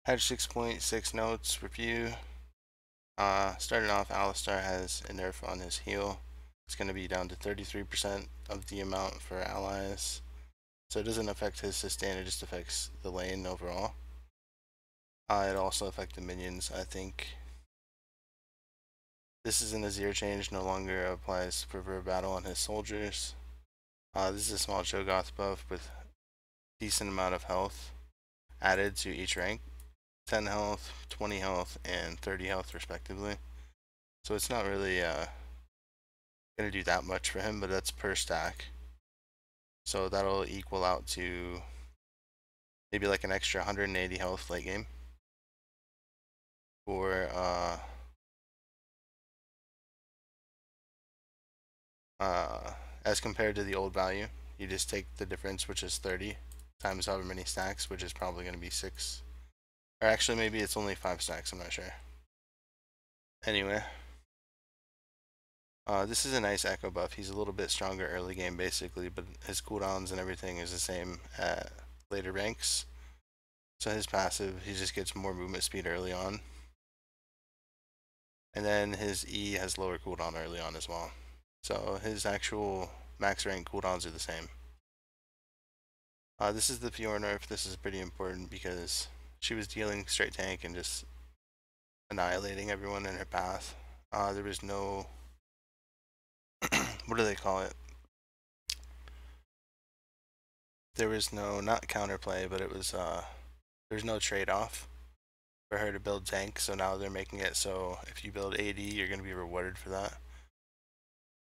Patch 6.6 notes review. Starting off, Alistar has a nerf on his heal. It's going to be down to 33% of the amount for allies. So it doesn't affect his sustain, it just affects the lane overall. It also affects the minions, I think. This is an Azir change, no longer applies for battle on his soldiers. This is a small Cho'Gath buff with decent amount of health added to each rank. 10 health, 20 health, and 30 health respectively. So it's not really going to do that much for him, but that's per stack. So that'll equal out to maybe like an extra 180 health late game. Or as compared to the old value, you just take the difference, which is 30 times however many stacks, which is probably going to be 6. Or actually, maybe it's only 5 stacks, I'm not sure. Anyway, this is a nice echo buff. He's a little bit stronger early game basically, but his cooldowns and everything is the same at later ranks. So his passive, he just gets more movement speed early on. And then his E has lower cooldown early on as well. So his actual max rank cooldowns are the same. This is the Fiora nerf. This is pretty important because she was dealing straight tank and just annihilating everyone in her path. There was no, what do they call it? There was no, not counterplay, but it was, there was no trade-off for her to build tank. So now they're making it so if you build AD, you're going to be rewarded for that.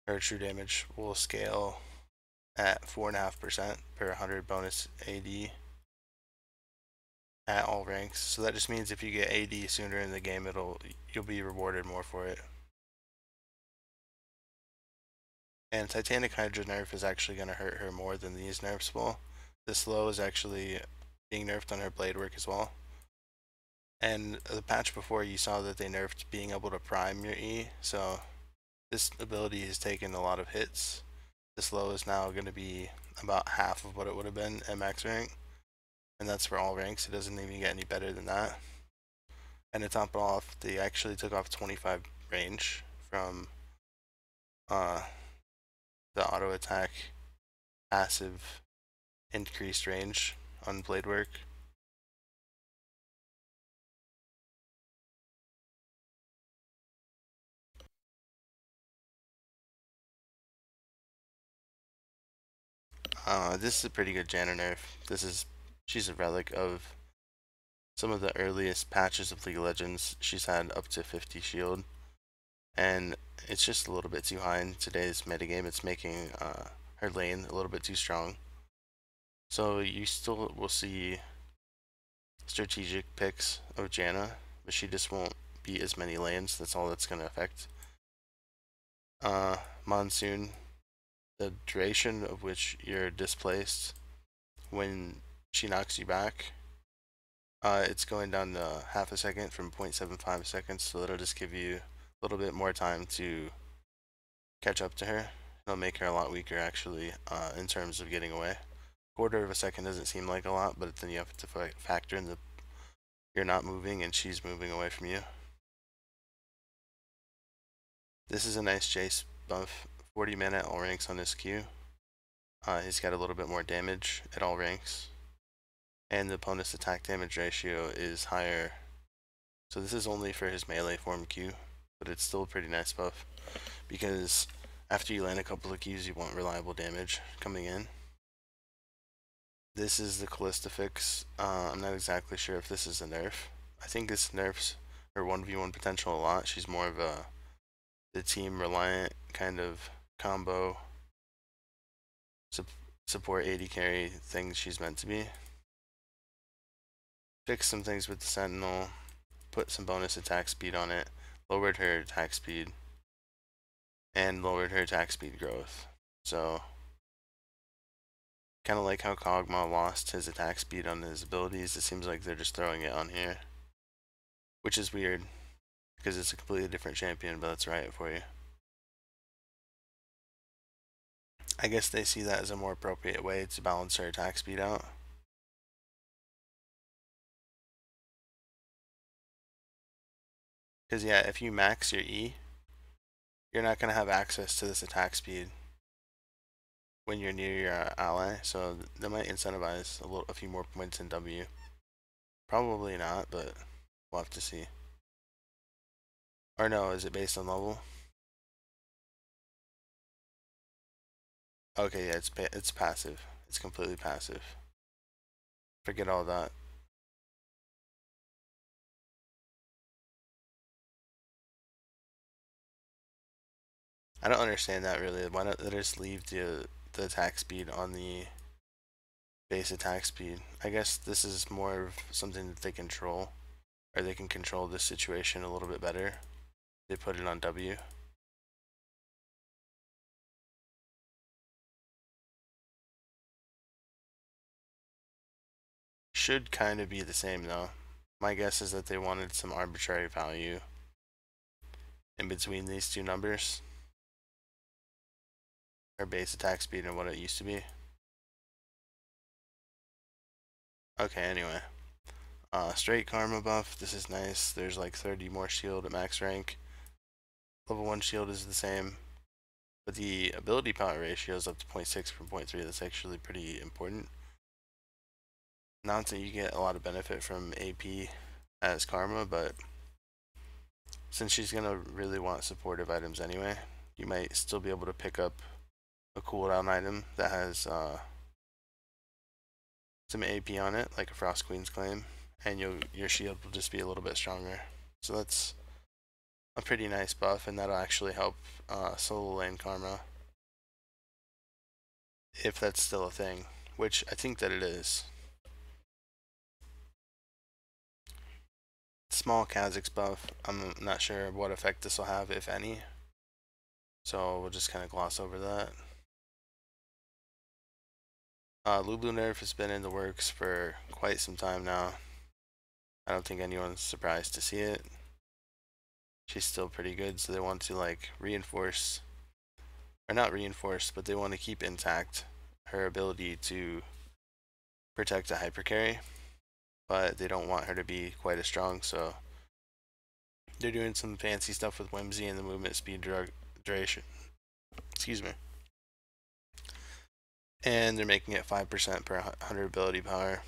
Her true damage will scale at 4.5% per 100 bonus AD at all ranks. So that just means if you get AD sooner in the game, you'll be rewarded more for it. And Titanic Hydra nerf is actually going to hurt her more than these nerfs will. The slow is actually being nerfed on her blade work as well. And the patch before, you saw that they nerfed being able to prime your E, so this ability has taken a lot of hits. The slow is now going to be about half of what it would have been at max rank, and that's for all ranks. It doesn't even get any better than that. And to top it off, they actually took off 25 range from uh, the auto attack passive increased range on blade work. This is a pretty good Janna nerf. She's a relic of some of the earliest patches of League of Legends. She's had up to 50 shield, and it's just a little bit too high in today's metagame. It's making her lane a little bit too strong. So you still will see strategic picks of Janna, but she just won't beat as many lanes. That's all that's going to affect. Monsoon, the duration of which you're displaced when she knocks you back, it's going down to half a second from 0.75 seconds, so that'll just give you a little bit more time to catch up to her. It'll make her a lot weaker actually in terms of getting away. Quarter of a second doesn't seem like a lot, but then you have to factor in the you're not moving and she's moving away from you. This is a nice Jace buff. 40 mana at all ranks on his Q. He's got a little bit more damage at all ranks. And the opponent's attack damage ratio is higher. So this is only for his melee form Q, but it's still a pretty nice buff because after you land a couple of Qs, you want reliable damage coming in. This is the Callista fix. I'm not exactly sure if this is a nerf. I think this nerfs her 1v1 potential a lot. She's more of the team reliant kind of combo support AD carry thing she's meant to be. Fix some things with the Sentinel, put some bonus attack speed on it, lowered her attack speed, and lowered her attack speed growth. So kind of like how Kog'Maw lost his attack speed on his abilities, it seems like they're just throwing it on here, which is weird because it's a completely different champion, but that's right for you. I guess they see that as a more appropriate way to balance her attack speed out. Because yeah, if you max your E, you're not gonna have access to this attack speed when you're near your ally. So that might incentivize a few more points in W. Probably not, but we'll have to see. Or no, is it based on level? Okay, yeah, it's passive. It's completely passive. Forget all that. I don't understand that really. Why not they just leave the attack speed on the base attack speed? I guess this is more of something that they control, or they can control this situation a little bit better. They put it on W. Should kind of be the same though. My guess is that they wanted some arbitrary value in between these two numbers, or base attack speed and what it used to be. Okay, anyway. Straight karma buff, this is nice. There's like 30 more shield at max rank. Level 1 shield is the same, but the ability power ratio is up to 0.6 from 0.3. That's actually pretty important. Not that you get a lot of benefit from AP as karma, but since she's gonna really want supportive items anyway, you might still be able to pick up a cooldown item that has some AP on it, like a Frost Queen's Claim, and your shield will just be a little bit stronger. So that's a pretty nice buff, and that'll actually help solo lane karma, if that's still a thing, which I think that it is. Small Kha'Zix buff, I'm not sure what effect this will have, if any, so we'll just kind of gloss over that. Lulu nerf has been in the works for quite some time now. I don't think anyone's surprised to see it. She's still pretty good, so they want to like reinforce, or not reinforce, but they want to keep intact her ability to protect a hyper carry, but they don't want her to be quite as strong, so they're doing some fancy stuff with Whimsy and the movement speed duration. Excuse me. And they're making it 5% per 100 ability power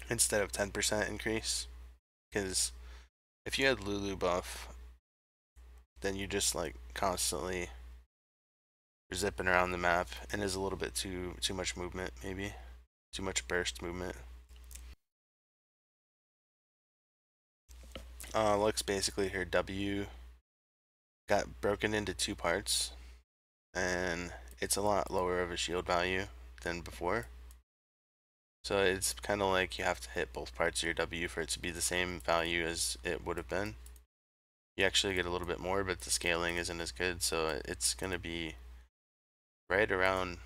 instead of 10% increase. Because if you had Lulu buff, then you just like constantly zipping around the map, and is a little bit too much movement, maybe too much burst movement. Looks basically her W got broken into two parts, and it's a lot lower of a shield value than before. So it's kind of like you have to hit both parts of your W for it to be the same value as it would have been. You actually get a little bit more, but the scaling isn't as good, so it's going to be right around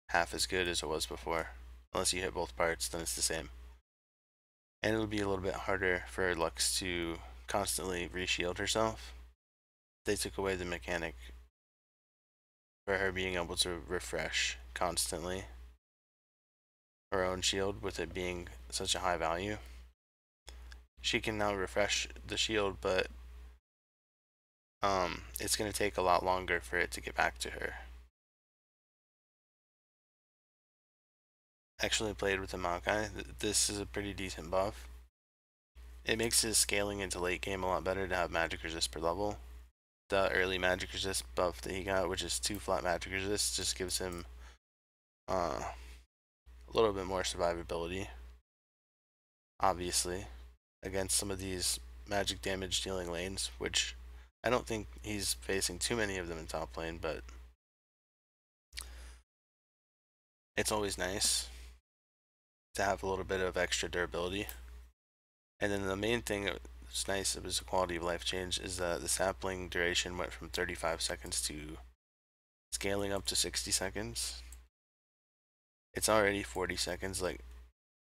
half as good as it was before. Unless you hit both parts, then it's the same. And it'll be a little bit harder for Lux to constantly reshield herself. They took away the mechanic for her being able to refresh constantly her own shield with it being such a high value. She can now refresh the shield, but it's going to take a lot longer for it to get back to her. Actually played with the Maokai. This is a pretty decent buff. It makes his scaling into late game a lot better to have magic resist per level. The early magic resist buff that he got, which is 2 flat magic resist, just gives him a little bit more survivability, obviously, against some of these magic damage dealing lanes, which I don't think he's facing too many of them in top lane, but it's always nice to have a little bit of extra durability. And then the main thing that's nice, it was a quality of life change, is that the sapling duration went from 35 seconds to scaling up to 60 seconds. It's already 40 seconds, like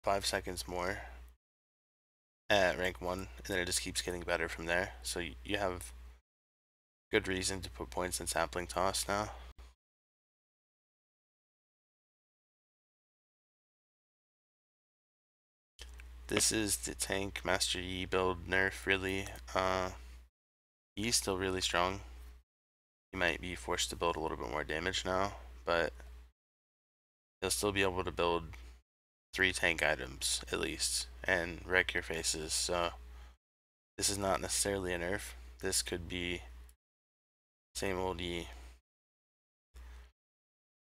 5 seconds more at rank 1, and then it just keeps getting better from there. So you have good reason to put points in sapling toss now. This is the tank Master Yi build nerf, really. He's still really strong. He might be forced to build a little bit more damage now, but he'll still be able to build 3 tank items at least and wreck your faces. So this is not necessarily a nerf. This could be same old E.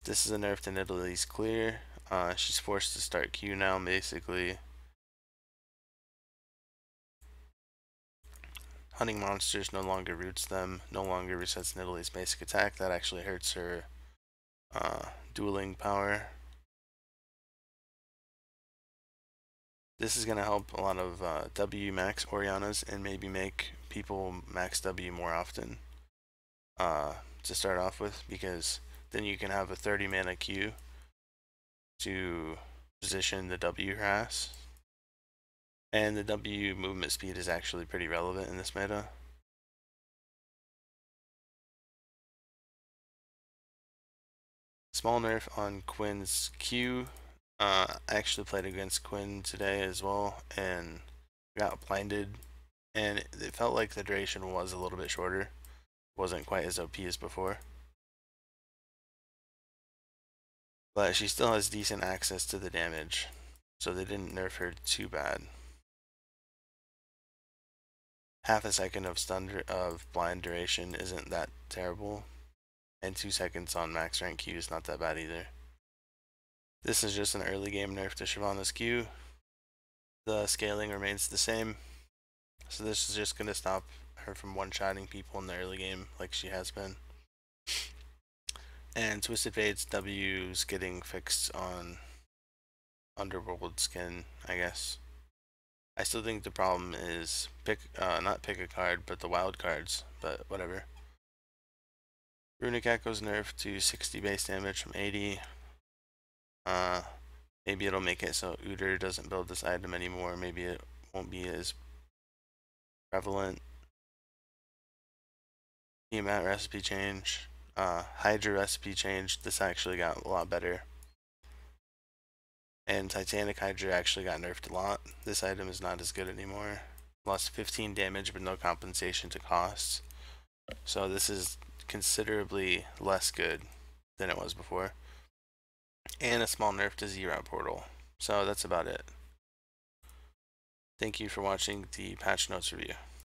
This is a nerf to Nidalee clear. She's forced to start Q now, basically. Hunting monsters no longer roots them, no longer resets Nidalee's basic attack. That actually hurts her dueling power. This is going to help a lot of W max Orianas and maybe make people max W more often to start off with, because then you can have a 30 mana Q to position the W harass. And the W movement speed is actually pretty relevant in this meta. Small nerf on Quinn's Q. I actually played against Quinn today as well and got blinded, and it felt like the duration was a little bit shorter. It wasn't quite as OP as before. But she still has decent access to the damage, so they didn't nerf her too bad. Half a second of blind duration isn't that terrible, and 2 seconds on max rank Q is not that bad either. This is just an early game nerf to Shyvana's Q. The scaling remains the same, so this is just going to stop her from one-shotting people in the early game like she has been. And Twisted Fate's W's getting fixed on Underworld skin, I guess. I still think the problem is not pick a card, but the wild cards, but whatever. Runic Echo's nerfed to 60 base damage from 80. Maybe it'll make it so Udyr doesn't build this item anymore. Maybe it won't be as prevalent. Tiamat recipe change. Hydra recipe change. This actually got a lot better. And Titanic Hydra actually got nerfed a lot. This item is not as good anymore. Lost 15 damage but no compensation to costs. So this is considerably less good than it was before. And a small nerf to Z-Route Portal. So that's about it. Thank you for watching the patch notes review.